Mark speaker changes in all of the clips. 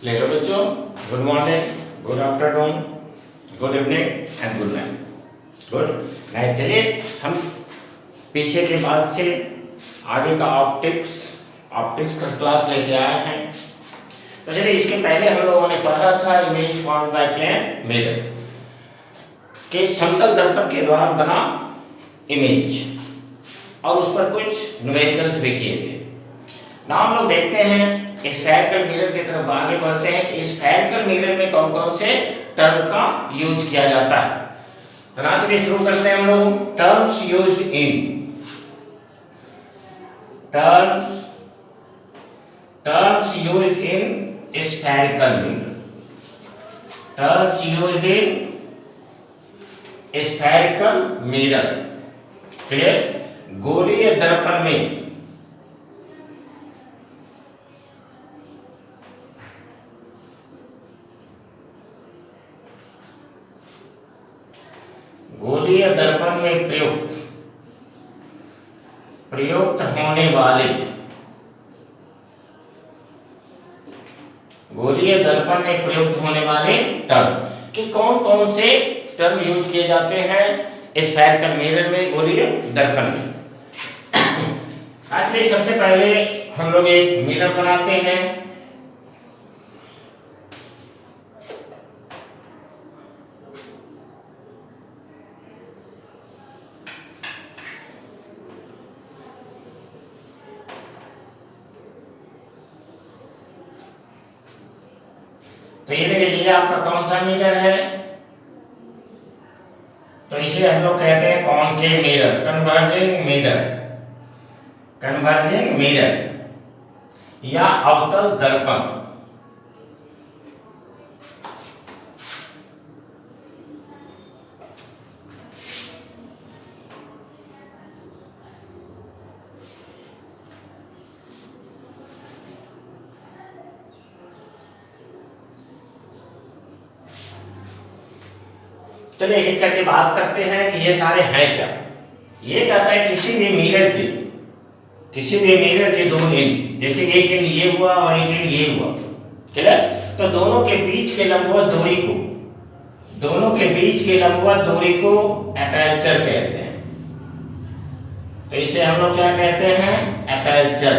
Speaker 1: Hello बच्चों, good morning, good afternoon, good evening and good night. Good night. चलिए हम पीछे के बाद से आगे का ऑप्टिक्स का क्लास लेके आए हैं। तो चलिए इसके पहले हम लोगों ने पढ़ा था image form by plane mirror के समतल दर्पण के द्वारा बना इमेज और उस पर कुछ न्यूमेरिकल्स भी किए थे। ना हम लोग देखते हैं स्फेरिकल मिरर की तरफ आगे बढ़ते हैं कि स्फेरिकल मिरर में कौन कौन से टर्म का यूज किया जाता है। तो ना चलिए शुरू करते हैं हम लोग। Terms used in spherical mirror. Terms used in spherical mirror. Clear. गोलीय दर्पण में गोलीय दर्पण में प्रयुक्त होने वाले गोलीय दर्पण में प्रयुक्त होने वाले टर्म कि कौन कौन से टर्म यूज किए जाते हैं स्फेरिकल मिरर में, गोलीय दर्पण में। आज में सबसे पहले हम लोग एक मिरर बनाते हैं। तो ये देखिए, ये आपका कौन सा मिरर है? तो इसे हम लोग कहते हैं कॉनकेव मिरर, कन्वर्जिंग मिरर या अवतल दर्पण। चलिए एक करके बात करते हैं कि ये सारे हैं क्या। ये कहता है किसी भी मिरर के दो एंड, जैसे एक एंड ये हुआ और एक एंड ये हुआ, क्लियर। तो दोनों के बीच के लंबवत दूरी को एपर्चर कहते हैं। तो इसे हम लोग क्या कहते हैं? एपर्चर।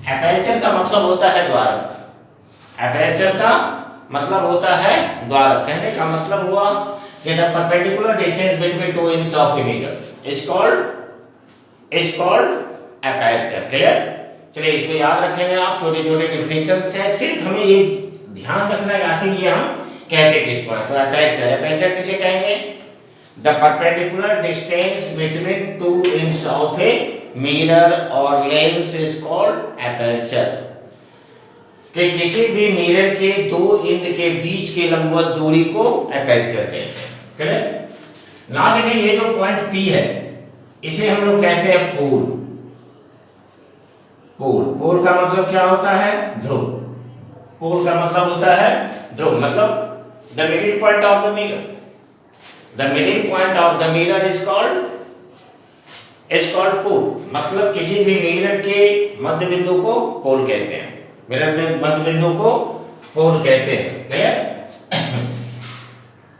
Speaker 1: एपर्चर का मतलब होता है द्वारक। कहने का मतलब हुआ कि the perpendicular distance between two ends of a mirror is called aperture। Clear. चलिए इसको याद रखेंगे आप, छोटे छोटे डिफिनेशंस हैं, सिर्फ हमें ये ध्यान रखना है आखिर ये हम कहते किसको हैं। तो एपर्चर किसे कहेंगे? the perpendicular distance between two ends of a mirror or lens is called aperture। कि किसी भी मिरर के दो एंड के बीच के लंबवत दूरी को एपर्चर कहते हैं। क्लियर। ना देखिए ये जो पॉइंट P है इसे हम लोग कहते हैं पोल। पोल का मतलब क्या होता है? ध्रुव। पोल का मतलब होता है ध्रुव, मतलब the middle point of the mirror. The middle point of the mirror is called pole. मतलब किसी भी मिरर के मध्य बिंदु को पोल कहते हैं। मिरर में मध्य बिंदु को पोल कहते हैं। क्लियर।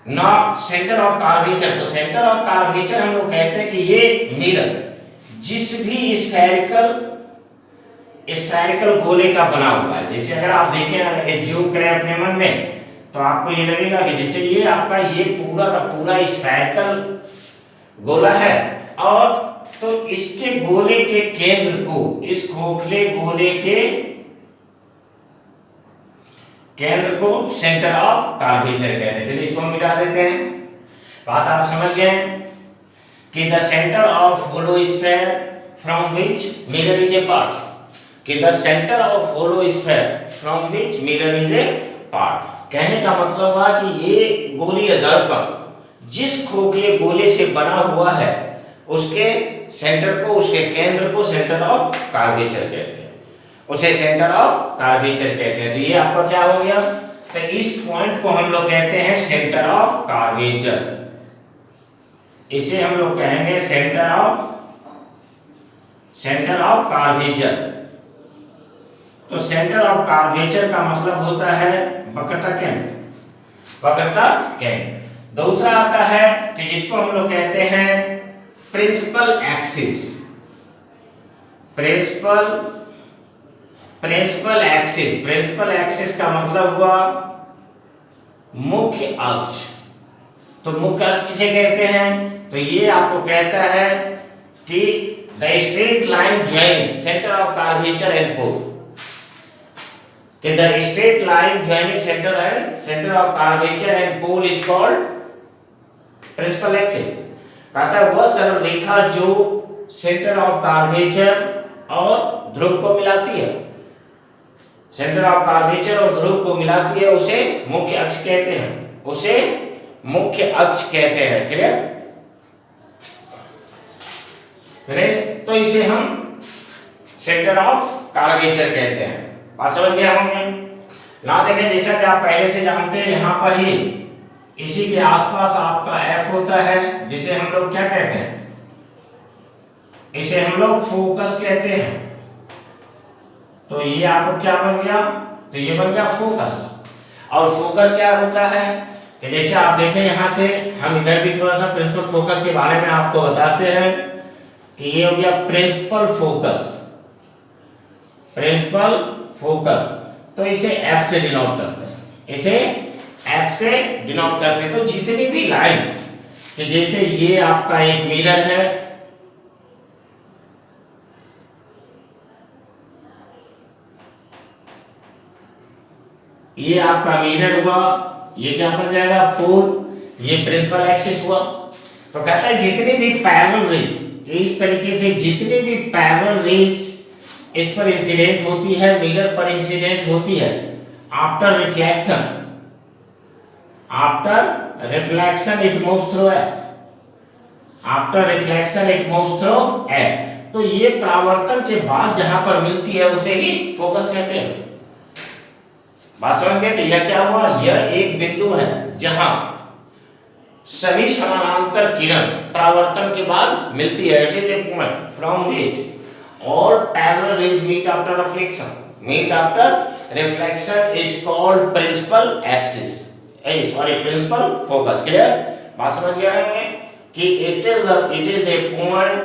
Speaker 1: ना सेंटर ऑफ कर्वेचर। तो सेंटर ऑफ कर्वेचर हम लोग कहते हैं कि ये मिरर जिस भी स्फेरिकल गोले का बना हुआ है, जैसे अगर आप देखें, जूम करें अपने मन में, तो आपको ये लगेगा कि जैसे ये आपका ये पूरा का पूरा स्फेरिकल गोला है, और तो इसके गोले के केंद्र को, इस खोखले गोले के केंद्र को सेंटर ऑफ कर्वेचर कहते हैं। चलिए इसको हम मिटा देते हैं। बात आप समझ गए कि the centre of hollow sphere from which mirror is a part. कहने का मतलब हुआ कि ये गोलीय दर्पण जिस खोखले गोले से बना हुआ है उसके सेंटर को, उसके केंद्र को सेंटर ऑफ कर्वेचर कहते हैं। उसे सेंटर ऑफ कर्वेचर कहते हैं। तो ये आपका क्या हो गया? तो इस पॉइंट को हम लोग कहते हैं सेंटर ऑफ कर्वेचर। इसे हम लोग कहेंगे सेंटर ऑफ कर्वेचर। तो सेंटर ऑफ कर्वेचर का मतलब होता है वक्रता केंद्र, वक्रता केंद्र। दूसरा आता है कि जिसको हम लोग कहते हैं प्रिंसिपल एक्सिस, प्रिंसिपल एक्सिस का मतलब हुआ मुख्य अक्ष। तो मुख्य अक्ष किसे कहते हैं? तो ये आपको कहता है कि the straight line joining centre of curvature and pole, कि the straight line joining centre of curvature and pole is called principal axis. कहता है वह सरल रेखा जो सेंटर ऑफ कर्वेचर और ध्रुव को मिलाती है, सेंटर ऑफ कर्वेचर और ध्रुव को मिलाती है, उसे मुख्य अक्ष कहते हैं, उसे मुख्य अक्ष कहते हैं। क्लियर? तो इसे हम सेंटर ऑफ कर्वेचर कहते हैं। बात समझ गए होंगे ना? देखें जैसा कि आप पहले से जानते हैं, यहां पर ही इसी के आसपास आपका F होता है, जिसे हम लोग क्या कहते हैं? इसे हम लोग फोकस कहते हैं। तो ये आपको क्या बन गया? तो ये बन गया फोकस। और फोकस क्या होता है कि जैसे आप देखें यहां से हम इधर भी थोड़ा सा प्रिंसिपल फोकस के बारे में आपको बताते हैं कि ये हो गया प्रिंसिपल फोकस, प्रिंसिपल फोकस। तो इसे F से डिनोट करते हैं, इसे F से डिनोट करते हैं। तो जितनी भी लाइन कि जैसे ये आपका एक मिरर है, ये आपका मिरर हुआ, ये क्या बन जाएगा? पोल। ये प्रिंसिपल एक्सिस हुआ। तो कहता है जितनी भी पैरेलल रेज, इस तरीके से जितनी भी पैरेलल रेज इस पर इंसिडेंट होती है, मिरर पर इंसिडेंट होती है, after reflection it moves through F, after reflection it moves through F। तो ये परावर्तन के बाद जहां पर मिलती है उसे ही फोकस कहते हैं। बात समझ गए? तो यह क्या हुआ? यह एक बिंदु है जहां सभी समानांतर किरण परावर्तन के बाद मिलती है। It is A point from which all parallel rays meet after reflection is called principal axis, principal focus। Clear? बात समझ गए होंगे कि it is a point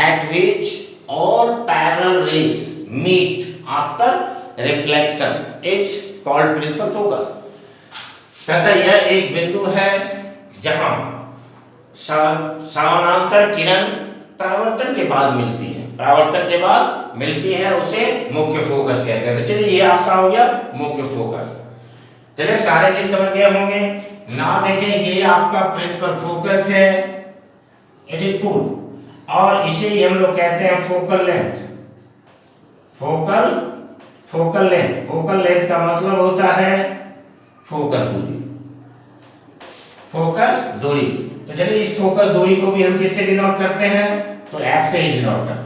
Speaker 1: at which all parallel rays meet after reflection is called principal focus। कहता है यह एक बिंदु है जहां समानांतर किरण परावर्तन के बाद मिलती है, परावर्तन के बाद मिलती है, उसे मुख्य फोकस कहते हैं। तो चलिए ये आपका हो गया मुख्य फोकस। चलिए सारे चीज समझ गए होंगे ना? देखें ये आपका प्रिंसिपल फोकस है, इट इज पोल, और इसे ही हम लोग कहते हैं फोकल लेंथ। फोकल लेंथ का मतलब होता है फोकस दूरी, फोकस दूरी। तो चलिए इस फोकस दूरी को भी हम किससे डिनोट करते हैं? तो F से ही डिनोट करते हैं।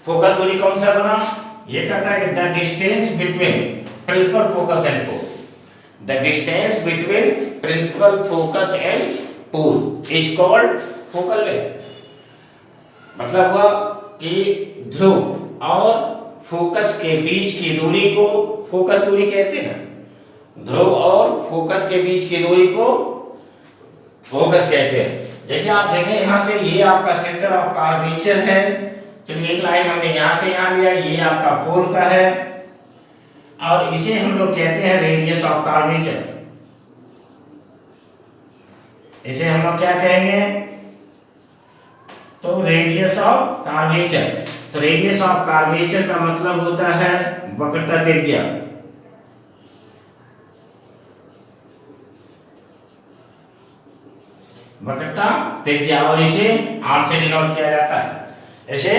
Speaker 1: फोकस दूरी कौन सा बना? ये कहता है कि the distance between principal focus and pole, the distance between principal focus and pole is called focal length. मतलब हुआ कि ध्रुव और फोकस के बीच की दूरी को फोकस दूरी कहते हैं, ध्रुव और फोकस के बीच की दूरी को फोकस कहते हैं। जैसे आप देखें यहां से ये आपका सेंटर ऑफ कर्वेचर है। चलिए एक लाइन हमने यहां से यहां लिया, ये आपका पोल का है, और इसे हम लोग कहते हैं रेडियस ऑफ कर्वेचर। इसे हम लोग क्या कहेंगे? तो रेडियस ऑफ कर्वेचर। तो रेडियस ऑफ कर्वेचर का मतलब होता है वक्रता त्रिज्या। वक्रता त्रिज्या, और इसे R से डिनोट किया जाता है, इसे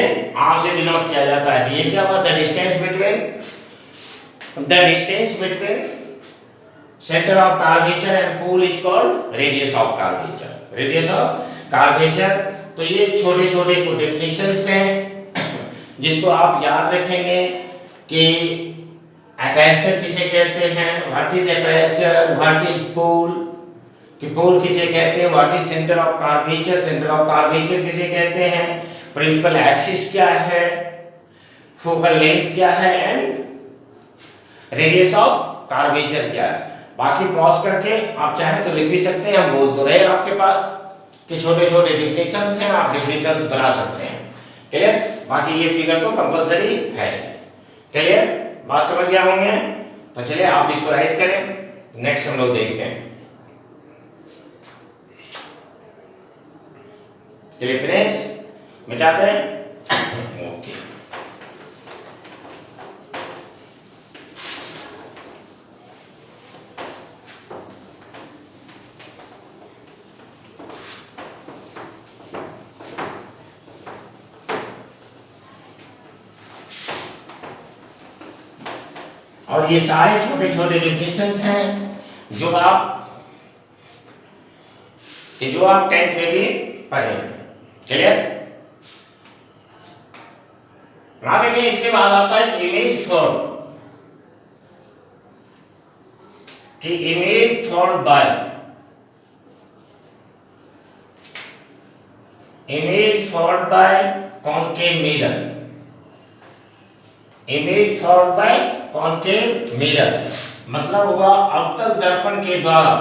Speaker 1: R से डिनोट किया जाता है। तो ये क्या हुआ? The distance between centre of curvature and pole is called radius of curvature, radius of curvature. तो ये छोटे छोटे को डेफिनेशंस हैं जिसको आप याद रखेंगे कि एपर्चर किसे कहते हैं, what is aperture, what is pole, कि पोल किसे कहते हैं, what is centre of curvature, centre of curvature किसे कहते हैं, प्रिंसिपल एक्सिस क्या है, फोकल लेंथ क्या है एंड रेडियस ऑफ कर्वेचर क्या है। बाकी पॉज करके आप चाहें तो लिख भी सकते हैं, हम बोल तो रहे आपके पास कि छोटे छोटे डिफिनेशंस हैं, आप डिफिनेशंस बना सकते हैं। क्लियर? बाकी ये फिगर तो कंपलसरी है। क्लियर? बात समझ गया होंगे? तो चलिए आप इसको राइट करें, नेक्स्ट हम लोग देखते हैं। चलिए फ्रेंड्स मिटाते हैं। ओके, और ये सारे छोटे छोटे डिफिनेशंस हैं जो आप 10th में भी पढ़े। क्लियर? ना देखिए, इसके बाद आता है इमेज फॉर्म, कि image form bye concave mirror, image form bye concave mirror मतलब हुआ अवतल दर्पण के द्वारा,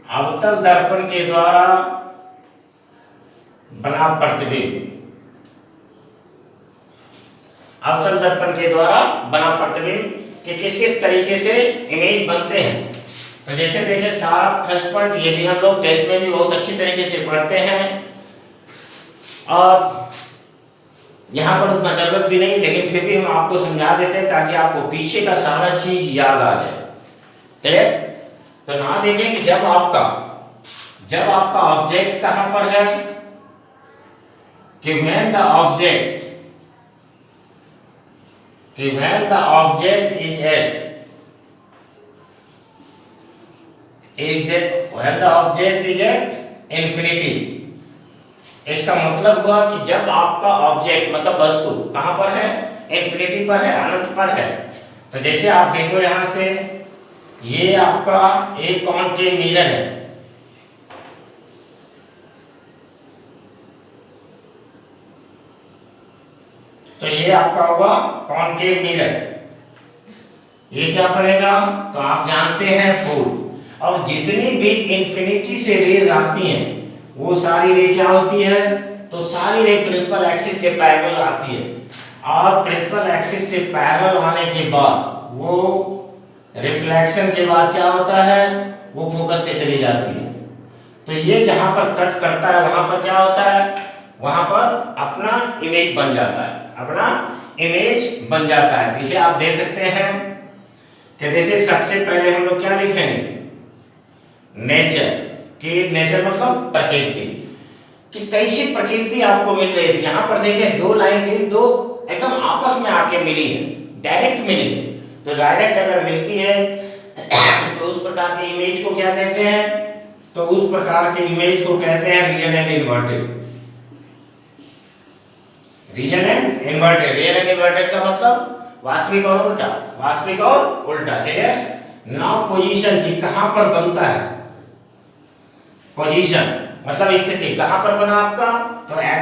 Speaker 1: अवतल दर्पण के द्वारा बना प्रतिबिंब, अवतल दर्पण के द्वारा बना प्रतिबिंब कि किस किस तरीके से इमेज बनते हैं। तो जैसे देखिए सारा फर्स्ट पॉइंट ये भी हम लोग 10th में भी बहुत अच्छी तरीके से पढ़ते हैं, और यहाँ पर उतना जरूरत भी नहीं, लेकिन फिर भी हम आपको समझा देते हैं ताकि आपको पीछे का सारा चीज याद आ जाए। क्लियर? तो ना देखिए कि जब आपका ऑब्जेक्ट कहां पर है, कि when the object is at infinity, इसका मतलब हुआ कि जब आपका ऑब्जेक्ट मतलब वस्तु कहां पर है, इंफिनिटी पर है, अनंत पर है। तो जैसे आप देखो यहां से ये आपका एक कॉनकेव मिरर है, तो ये आपका होगा कॉनकेव मिरर। ये क्या बनेगा, तो आप जानते हैं फूल, और जितनी भी इंफिनिटी से रेज आती हैं वो सारी रे क्या होती है, तो सारी रे प्रिंसिपल एक्सिस के पैरेलल आती है, और प्रिंसिपल एक्सिस से पैरेलल आने के बाद वो रिफ्लेक्शन के बाद क्या होता है, वो फोकस से चली जाती है। तो ये जहां पर कट करता है वहां पर क्या होता है, वहां पर अपना इमेज बन जाता है, अपना इमेज बन जाता है। इसे आप दे सकते हैं कि जैसे सबसे पहले हम लोग क्या लिखेंगे, नेचर, कि नेचर मतलब प्रकृति, कि कैसी प्रकृति आपको मिल रही थी। यहां पर देखिए दो लाइन दी, दो एकदम आपस में आके मिली है, डायरेक्ट मिली है। तो डायरेक्ट अगर मिलती है तो उस प्रकार की इमेज को क्या कहते हैं, तो उस प्रकार के इमेज को कहते हैं real and inverted. Real and inverted, real and inverted का मतलब वास्तविक और उल्टा, वास्तविक और उल्टा। ठीक है? नाउ पोजीशन की कहां पर बनता है, पोजीशन मतलब स्थिति कहां पर बना आपका, तो एट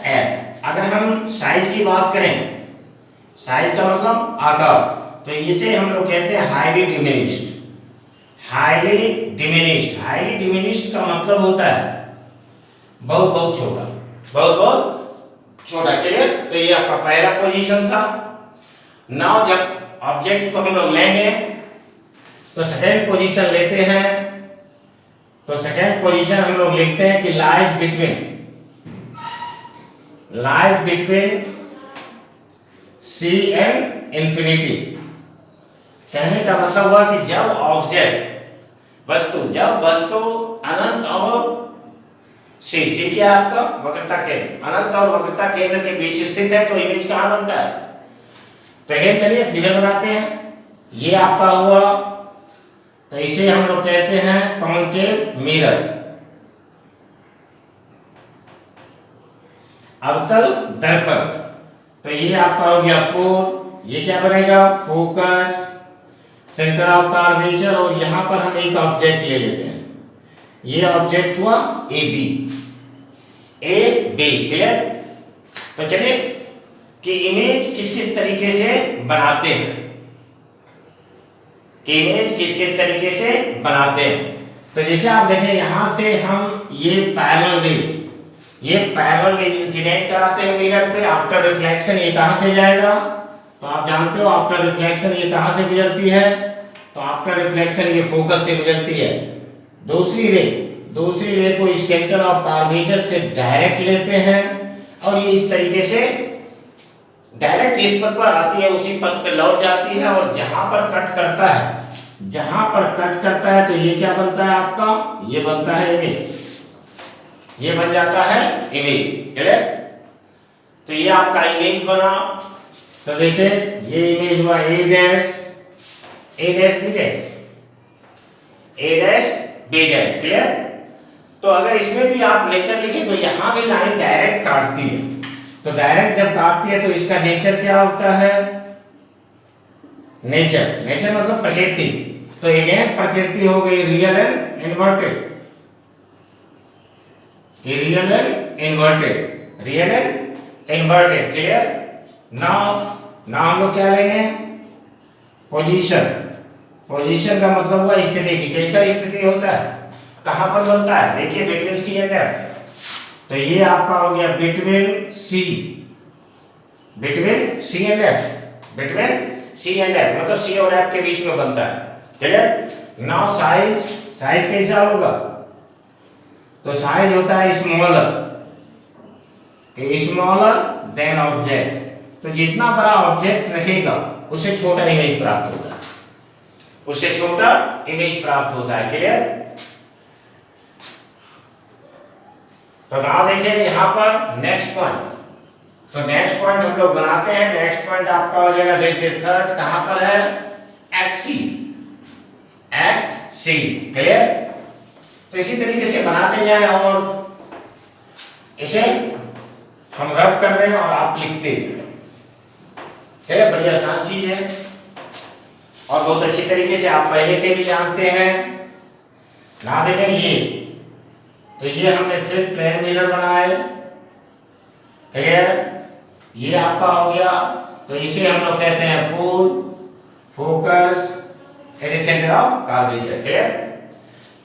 Speaker 1: एफ। अगर हम साइज की बात करें, साइज का मतलब आकार, तो इसे हम लोग कहते हैं highly diminished. Highly diminished, highly diminished का मतलब होता है बहुत बहुत छोटा, बहुत बहुत छोटा। क्लियर? तो ये आपका पहला पोजीशन था। नाउ जब ऑब्जेक्ट को हम लोग लेंगे तो सेकेंड पोजीशन लेते हैं, तो सेकेंड पोजीशन हम लोग लिखते हैं कि lies between C and infinity. कहने का मतलब हुआ कि जब ऑब्जेक्ट जब वस्तु अनंत और सी क्या आपका वक्रता केंद्र, अनंत और वक्रता केंद्र के बीच स्थित है, तो इमेज कहां बनता है। तो अगेन चलिए फिगर बनाते हैं। ये आपका हुआ, तो इसे हम लोग कहते हैं कॉनकेव मिरर, अवतल दर्पण। तो ये आपका हो गया पोल, ये क्या बनेगा, फोकस, सेंटर ऑफ कर्वेचर, और यहां पर हम एक ऑब्जेक्ट ले लेते हैं। ये ऑब्जेक्ट हुआ A B, A B. Clear? तो चलिए कि इमेज किस किस तरीके से बनाते हैं, कि इमेज किस किस तरीके से बनाते हैं। तो जैसे आप देखें यहां से हम ये पैरेलल रेज इंसिडेंट कराते हैं मिरर पे। आफ्टर रिफ्लेक्शन ये कहां से जाएगा, तो आप जानते हो आफ्टर रिफ्लेक्शन ये कहां से गुजरती है, तो आफ्टर रिफ्लेक्शन ये फोकस से गुजरती है। दूसरी रे को इस सेंटर ऑफ कर्वेचर से डायरेक्ट लेते हैं और ये इस तरीके से डायरेक्ट जिस पथ पर आती है उसी पथ पे लौट जाती है, और जहां पर कट करता है तो ये क्या बनता है आपका, ये बनता है इमेज, ये बन जाता है इमेज। क्लियर? तो ये आपका इमेज बना। तो जैसे ये इमेज हुआ ए डैश बी डैश। क्लियर? तो अगर इसमें भी आप नेचर लिखें तो यहां भी लाइन डायरेक्ट काटती है, तो डायरेक्ट जब काटती है तो इसका नेचर क्या होता है, नेचर मतलब प्रकृति। तो अगेन प्रकृति हो गई real and inverted, clear? Now हम लोग क्या लेंगे, पोजीशन का मतलब हुआ स्थिति की, कैसा स्थिति होता है, कहां पर बनता है। देखिए बिटवीन सी एंड एफ, तो ये आपका हो गया बिटवीन सी एंड एफ, मतलब सी और एफ के बीच में बनता है। क्लियर? नाउ साइज कैसा होगा, तो साइज होता है स्मॉलर देन ऑब्जेक्ट। तो जितना बड़ा ऑब्जेक्ट रहेगा उससे छोटा इमेज प्राप्त होता है। क्लियर? तो now देखिए यहाँ पर नेक्स्ट पॉइंट, तो नेक्स्ट पॉइंट हम लोग बनाते हैं। नेक्स्ट पॉइंट आपका हो जाएगा दिस इज थर्ड, कहां पर है, एट सी। क्लियर? तो इसी तरीके से बनाते जाए और इसे हम रब कर रहे हैं और आप लिखते हैं। चलिए बड़ी आसान चीज है और बहुत अच्छी तरीके से आप पहले से भी जानते हैं ना। देखें ये, तो ये हमने फिर प्लेन मिरर बनाए। क्लियर? ये आपका हो गया, तो इसे हम लोग कहते हैं pool focus at the centre of curvature. Clear?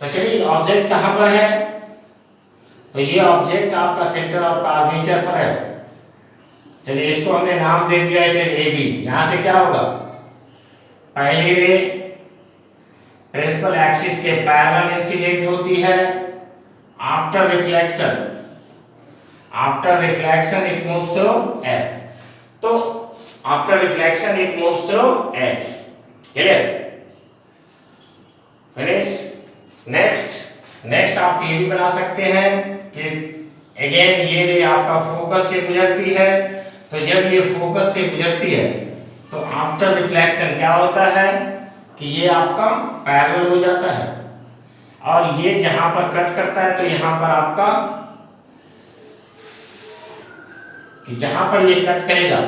Speaker 1: तो चलिए ऑब्जेक्ट कहां पर है, तो ये ऑब्जेक्ट आपका सेंटर ऑफ कर्वेचर पर है। चलिए इसको हमने नाम दे दिया है ए बी। यहां से क्या होगा, पहली रे प्रिंसिपल एक्सिस के पैरेलल इंसिडेंट होती है। After reflection it moves through F, तो after reflection it moves through F. Clear? Finish. Next आप ये भी बना सकते हैं कि अगेन ये रे आपका फोकस से गुजरती है, तो जब ये फोकस से गुजरती है तो आफ्टर रिफ्लेक्शन क्या होता है कि ये आपका पैरेलल हो जाता है, और ये जहां पर कट करता है तो यहां पर आपका, कि जहां पर ये कट करेगा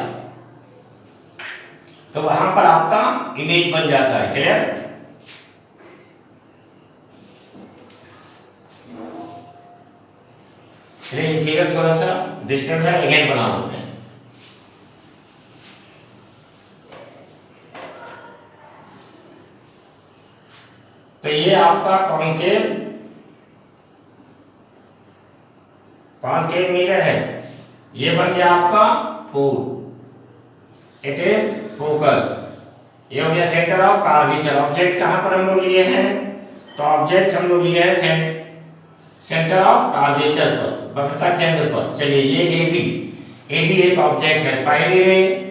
Speaker 1: तो वहां पर आपका इमेज बन जाता है। क्लियर? चलिए फिगर थोड़ा सा डिस्टर्ब है, अगेन बना लेते हैं। तो ये आपका कॉन्केव मिरर है, ये बन गया आपका पूल, इट इज फोकस। ये हो गया सेंटर ऑफ कर्वेचर। ऑब्जेक्ट कहां पर हम लोग लिए हैं, तो ऑब्जेक्ट हम लोग लिए हैं सेंटर ऑफ कर्वेचर पर, वक्रता केंद्र पर। चलिए ये ए बी एक ऑब्जेक्ट है। पहली रे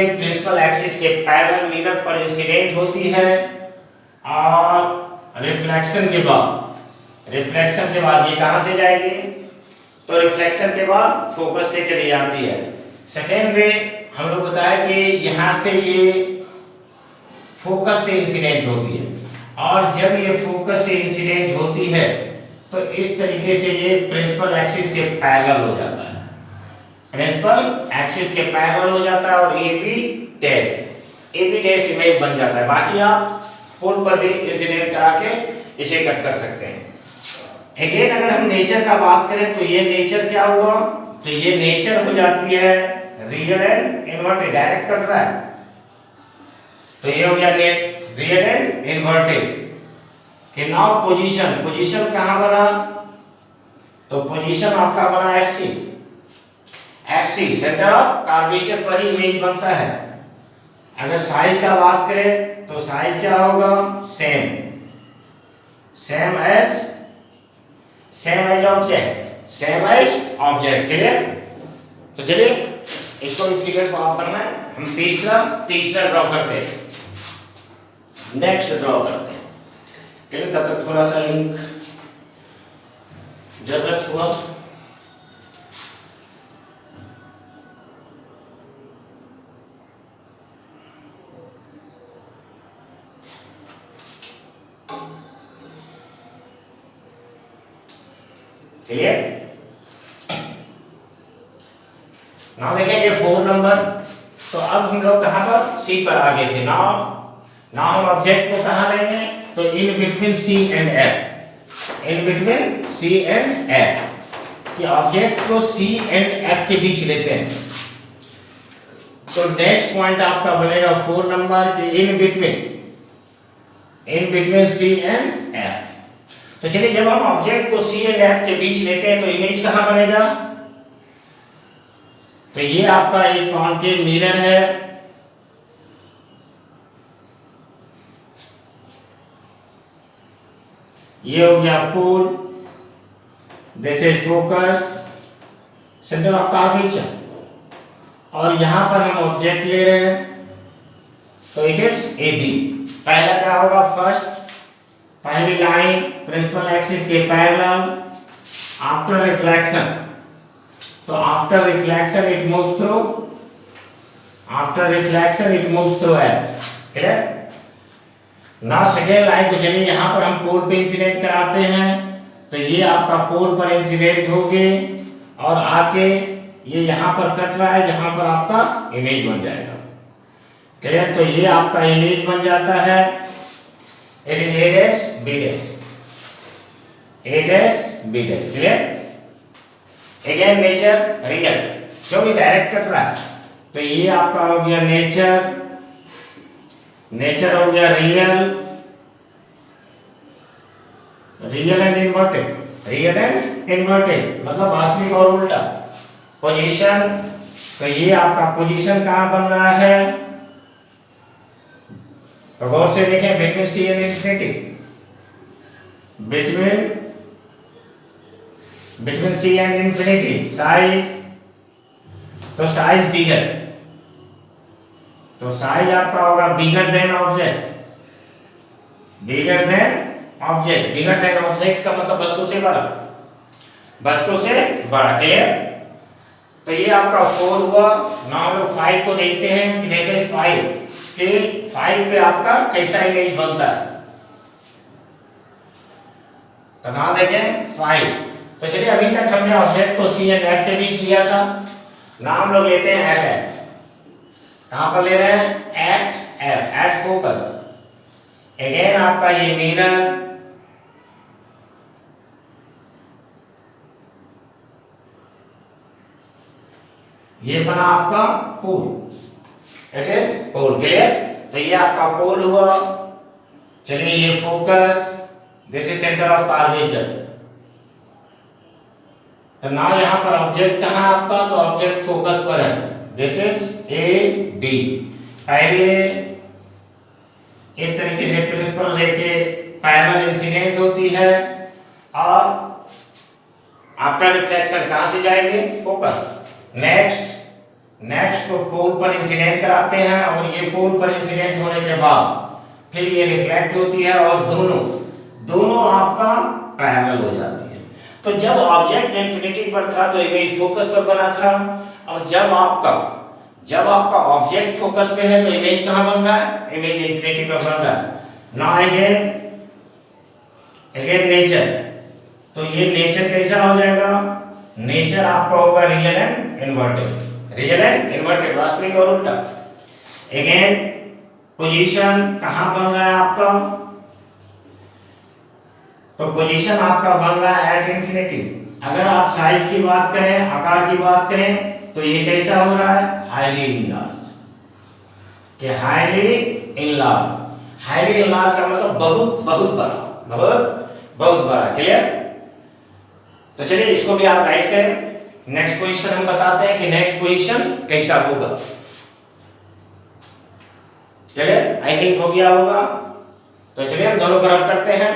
Speaker 1: प्रिंसिपल एक्सिस के पैरेलल मिरर पर इंसिडेंट होती है, और रिफ्लेक्शन के बाद ये कहां से जाएगी, तो रिफ्लेक्शन के बाद फोकस से चली जाती है। सेकेंड रे हम लोग बताया कि यहां से ये फोकस से इंसिडेंट होती है, और जब ये फोकस से इंसिडेंट होती है तो इस तरीके से ये प्रिंसिपल एक्सिस के पैरेलल हो जाता है, हो जाता है, और ए बी डैश इमेज बन जाता है। बाकी आप पोल पर भी इंसिडेंट करा के इसे कट कर सकते हैं। अगेन अगर हम नेचर का बात करें तो ये नेचर क्या हुआ, तो ये नेचर हो जाती है रियल एंड इन्वर्टेड, डायरेक्ट कट रहा है तो ये हो गया रियल एंड इन्वर्टेड। कि नाउ पोजीशन, पोजीशन कहां बना, तो पोजीशन आपका बना एक्सी, एक्सी सेंटर ऑफ कर्वेचर पर ही इमेज बनता है। अगर साइज का बात करें तो साइज क्या होगा, same, same as object, same as object, clear. तो चलिए इसको भी फिगर को ऑफ करना है, हम तीसरा ड्रॉ करते हैं, नेक्स्ट ड्रॉ करते हैं। चलिए तब तक थोड़ा सा इंक जरूरत हुआ, क्लियर। नाउ देखेंगे 4 नंबर, तो अब हम लोग कहां पर, सी पर आ गए थे। नाउ हम ऑब्जेक्ट को कहां लेंगे, तो in between C and F, in between C and F, कि ऑब्जेक्ट को सी एंड एफ के बीच लेते हैं। तो नेक्स्ट पॉइंट आपका बनेगा 4 नंबर कि in between C and F. तो चलिए जब हम ऑब्जेक्ट को सी एंड एफ के बीच लेते हैं तो इमेज कहां बनेगा, तो ये आपका एक कॉन्केव मिरर है, ये हो गया pole, this is focus, centre of curvature, और यहां पर हम ऑब्जेक्ट ले रहे हैं तो इट इज ए बी। पहला क्या होगा, फर्स्ट पहली लाइन प्रिंसिपल एक्सिस के पैरेलल, आफ्टर रिफ्लेक्शन, तो after reflection it moves through, after reflection it moves through F, clear. ना सेकेंड लाइन को चलिए यहां पर हम पोल पे इंसिडेंट कराते हैं, तो ये आपका पोल पर इंसिडेंट होगी और आके ये यहां पर कट रहा है जहां पर आपका इमेज बन जाएगा, क्लियर। तो ये आपका इमेज बन जाता है, it is A dash B dash, A dash B dash, clear. Again nature real, जो भी डायरेक्ट कट रहा है, तो ये आपका हो गया नेचर, नेचर हो गया real, real and inverted, real and inverted मतलब वास्तविक और उल्टा। पोजीशन, तो ये आपका पोजीशन कहां बन रहा है, तो गौर से देखें, between C and infinity, between C and infinity, size, तो साइज बिगर, तो साइज आपका होगा bigger than object, bigger than object, bigger than object का मतलब वस्तु से बड़ा, वस्तु से बड़ा, क्लियर। तो ये आपका 4 हुआ। नाउ हम लोग 5 को देखते हैं कि दिस इज 5, कि 5 पे आपका कैसा इमेज बनता है, तो नाउ देखें 5। तो चलिए अभी तक हमने ऑब्जेक्ट को सी एंड एफ के बीच लिया था, नाम लोग लेते हैं एट एफ, कहां पर ले रहे हैं, at F, at focus. Again आपका ये मिरर, ये बना आपका pole, it is pole, clear. तो ये आपका पोल हुआ, चलिए ये focus, this is centre of curvature. तो ना यहां पर ऑब्जेक्ट कहां आपका, तो ऑब्जेक्ट फोकस पर है, दिस इज ए बी। पहले इस तरीके से प्रिंसिपल रे के पैरेलल इंसिडेंट होती है और आफ्टर रिफ्लेक्शन कहां से जाएंगे, फोकस। नेक्स्ट को पोल पर इंसिडेंट कराते हैं और ये पोल पर इंसिडेंट होने के बाद फिर ये रिफ्लेक्ट होती है और दोनों आपका पैरेलल हो जाती है। तो जब ऑब्जेक्ट इंफिनिटी पर था तो इमेज फोकस पर बना था, और जब आपका ऑब्जेक्ट फोकस पे है तो इमेज कहां बन रहा है, इमेज इंफिनिटी पर बन रहा है। नाउ अगेन नेचर, तो ये नेचर कैसा हो जाएगा, नेचर आपका होगा real and inverted, real and inverted वास्तविक और उल्टा। अगेन पोजीशन कहां बन रहा है आपका, तो पोजीशन आपका बन रहा है एट इन्फिनिटी। अगर आप साइज की बात करें, आकार की बात करें, तो ये कैसा हो रहा है, हाईली इनलार्ज, कि हाईली इनलार्ज। हाईली इनलार्ज का मतलब बहुत बहुत बड़ा, बहुत बहुत बड़ा। क्लियर? तो चलिए इसको भी आप राइट करें। नेक्स्ट पोजीशन हम बताते हैं कि नेक्स्ट पोजीशन कैसा होगा। चलिए, आई थिंक हो गया होगा। तो चलिए हम दोनों तरफ करते हैं।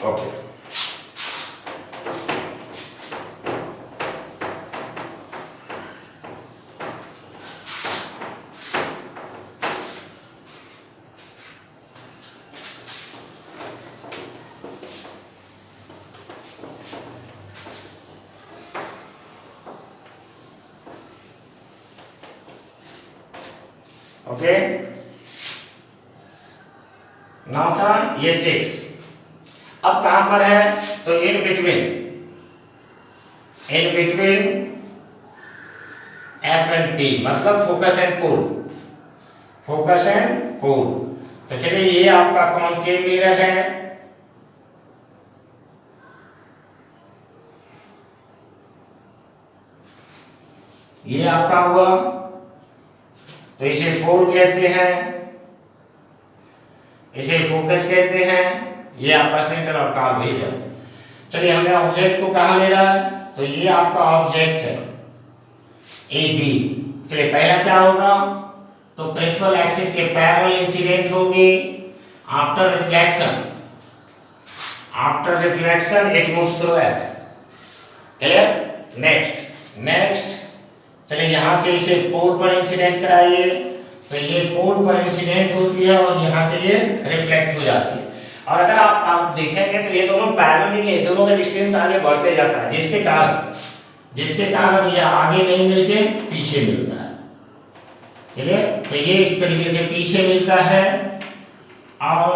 Speaker 1: Okay, okay. नाउ था ये 6, अब कहां पर है, तो in between F and P, मतलब focus and pole, focus and pole. तो चलिए ये आपका कॉनकेव मिरर है, ये आपका हुआ, तो इसे पोल कहते हैं, इसे फोकस कहते हैं, ये आपका सेंटर ऑफ कर्वेचर। चलिए हमने ऑब्जेक्ट को कहां ले रहा है, तो ये आपका ऑब्जेक्ट है ए बी। चलिए पहला क्या होगा, तो प्रिंसिपल एक्सिस के पैरेलल इंसिडेंट होगी, after reflection it moves through F. Clear? Next चलिए यहां से इसे पोल पर इंसिडेंट कराइए, तो ये पोल पर इंसिडेंट होती है और यहां से ये रिफ्लेक्ट हो जाती है। और अगर आप देखेंगे तो ये दोनों पैरेलल नहीं है, दोनों का डिस्टेंस आगे बढ़ते जाता है, जिसके कारण ये आगे नहीं मिलके पीछे मिलता है। चलिए, तो ये इस तरीके से पीछे मिलता है और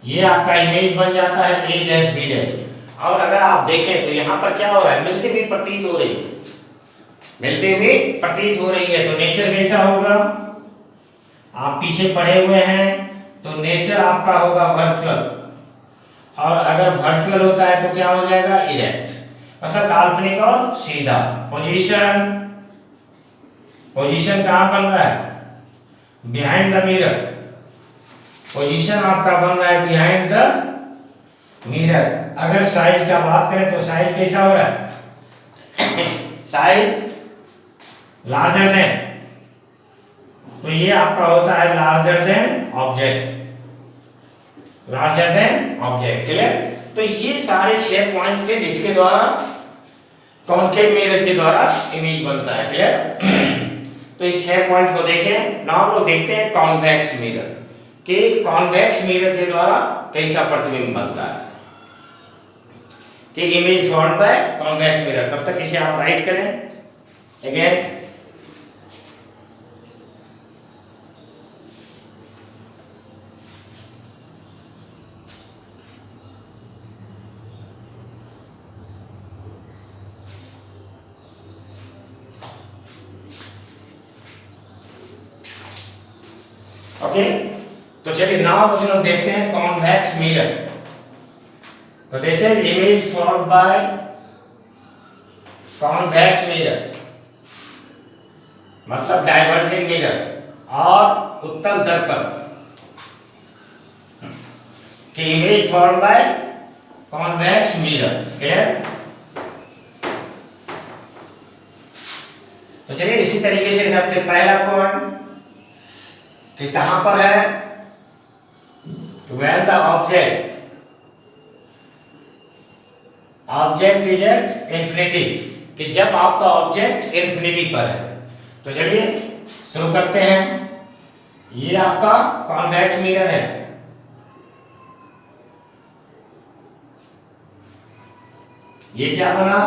Speaker 1: ये आपका इमेज बन जाता है ए डैश बी डैश। और अगर आप देखें तो यहाँ पर क्या हो रहा है, मिलती हुई प्रतीत हो रही है, तो नेचर कैसा होगा, आप पीछे पढ़े हुए हैं, तो नेचर आपका होगा वर्चुअल, और अगर वर्चुअल होता है तो क्या हो जाएगा, इरेक्ट, मतलब काल्पनिक और सीधा। पोजीशन कहां बन रहा है, बिहाइंड द मिरर, पोजीशन आपका बन रहा है बिहाइंड द मिरर। अगर साइज का बात करें तो साइज कैसा हो रहा है, साइज लार्जर देन, तो ये आपका होता है लार्जर देन ऑब्जेक्ट। क्लियर? तो ये सारे 6 पॉइंट थे जिसके द्वारा कॉनकेव मिरर के द्वारा इमेज बनता है। क्लियर? तो इस 6 पॉइंट को देखें। नाउ हम लोग देखते हैं कॉन्वेक्स मिरर, कि कॉन्वेक्स मिरर के द्वारा कैसा प्रतिबिंब बनता है, कि image formed by convex mirror. तब तक इसे आप राइट करें अगेन। ओके, तो चलिए नाउ हम लोग देखते हैं कॉन्वेक्स मिरर। तो this is image formed by convex mirror, मतलब डाइवर्जिंग मिरर और उत्तल दर्पण की image formed by convex mirror. Clear? तो चलिए इसी तरीके से सबसे पहला पॉइंट कि कहां पर है, when the object is at infinity, कि जब आपका ऑब्जेक्ट इंफिनिटी पर है। तो चलिए शुरू करते हैं। ये आपका कॉन्वेक्स मिरर है, ये क्या बना,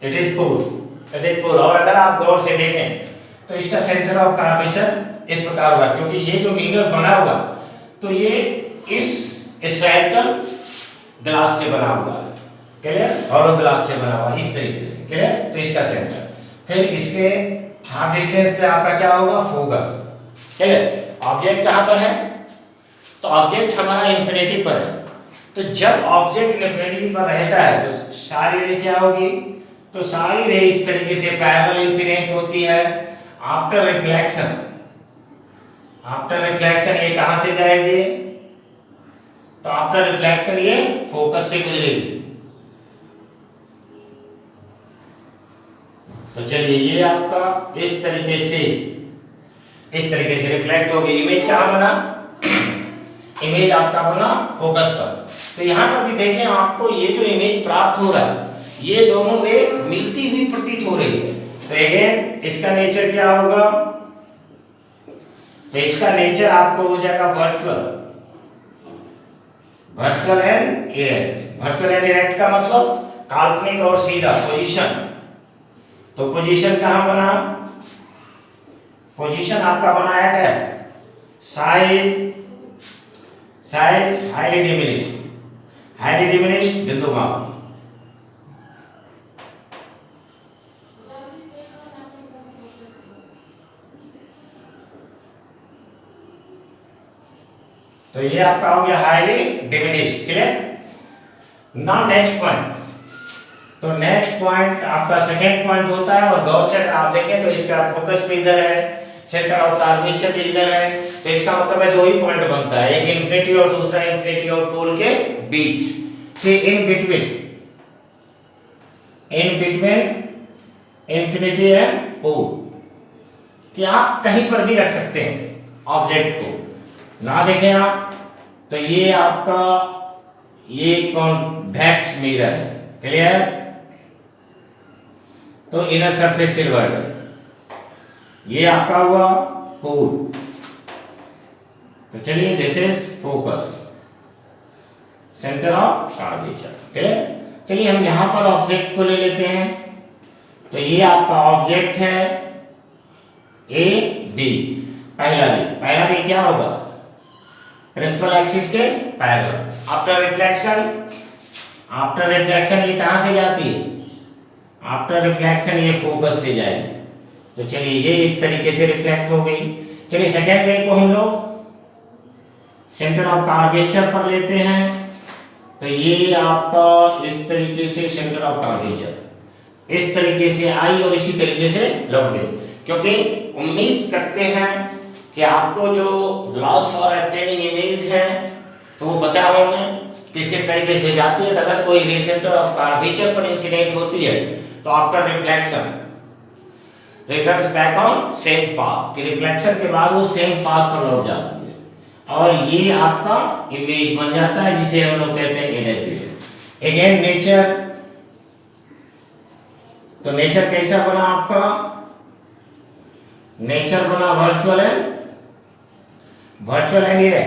Speaker 1: इट इज पोल। और अगर आप गौर से देखें तो इसका सेंटर ऑफ कर्वेचर इस प्रकार होगा, क्योंकि ये जो मिरर बना हुआ तो ये इस स्फेरिकल ग्लास से बना हुआ है। क्लियर? हॉलो ग्लास से बना हुआ इस तरीके से। क्लियर? तो इसका सेंटर, फिर इसके हाफ डिस्टेंस पे आपका क्या होगा, फोकस। क्लियर? ऑब्जेक्ट कहां पर है, तो ऑब्जेक्ट हमारा इंफिनिटी पर है, तो जब ऑब्जेक्ट इंफिनिटी पर रहता है तो सारी रे क्या होगी, तो सारी रे इस तरीके से पैरेलल इंसिडेंट होती है। आफ्टर रिफ्लेक्शन, आफ्टर रिफ्लेक्शन ये कहां से जाएगी, तो आफ्टर रिफ्लेक्शन ये फोकस से गुजरेगी। तो चलिए ये आपका इस तरीके से रिफ्लेक्ट होगी। इमेज कहां बना, इमेज आपका बना फोकस पर। तो यहां पर भी देखें आपको ये जो इमेज प्राप्त हो रहा है ये दोनों रे मिलती हुई प्रतीत हो रही है। तो अगेन इसका नेचर क्या होगा, तो इसका नेचर आपको हो जाएगा virtual and erect. Virtual and erect का मतलब काल्पनिक और सीधा पोजीशन। तो पोजीशन कहां बना, पोजीशन आपका बना at F, size highly diminished बिंदु माप। तो ये आपका हो गया highly diminished. Clear. Now next point, तो नेक्स्ट पॉइंट आपका सेकेंड पॉइंट होता है, और गौर से आप देखें तो इसका फोकस भी इधर है, सेंटर ऑफ कर्वेचर भी इधर है। तो इसका मतलब है दो ही पॉइंट बनता है, एक इंफिनिटी और दूसरा इंफिनिटी और पोल के बीच। फिर in between infinity and pole, कि आप कहीं पर भी रख सकते हैं ऑब्जेक्ट को। ना देखें आप तो ये आपका ये कॉन्वेक्स मिरर है। क्लियर। तो इनर सरफेस सिल्वर्ड है, ये आपका हुआ पोल। तो चलिए this is focus, centre of curvature. Clear. चलिए हम यहां पर ऑब्जेक्ट को ले लेते हैं। तो ये आपका ऑब्जेक्ट है ए बी। पहला बी क्या होगा, प्रिंसिपल एक्सिस के पैरेलल। आफ्टर रिफ्लेक्शन ये कहां से जाती है, आफ्टर रिफ्लेक्शन ये फोकस से जाएगी। तो चलिए ये इस तरीके से रिफ्लेक्ट हो गई। चलिए सेकेंड रे को हम लोग सेंटर ऑफ कर्वेचर पर लेते हैं। तो ये आपका इस तरीके से सेंटर ऑफ कर्वेचर इस तरीके से आई और इसी तरीके से लौट गई, क्योंकि उम्मीद करते हैं कि आपको जो लॉस और ऑब्टेनिंग इमेज है तो वो पता होंगे किस किस तरीके से जाती है। तो अगर कोई रे सेंटर ऑफ कर्वेचर पर इंसिडेंट होती है तो after reflection returns back on same path, कि रिफ्लेक्शन के बाद वो सेम पाथ पर लौट जाती है और ये आपका इमेज बन जाता है, जिसे हम लोग कहते हैं इनर विजन। अगेन नेचर, तो नेचर कैसा बना आपका, नेचर बना वर्चुअल एंड इरेक्ट।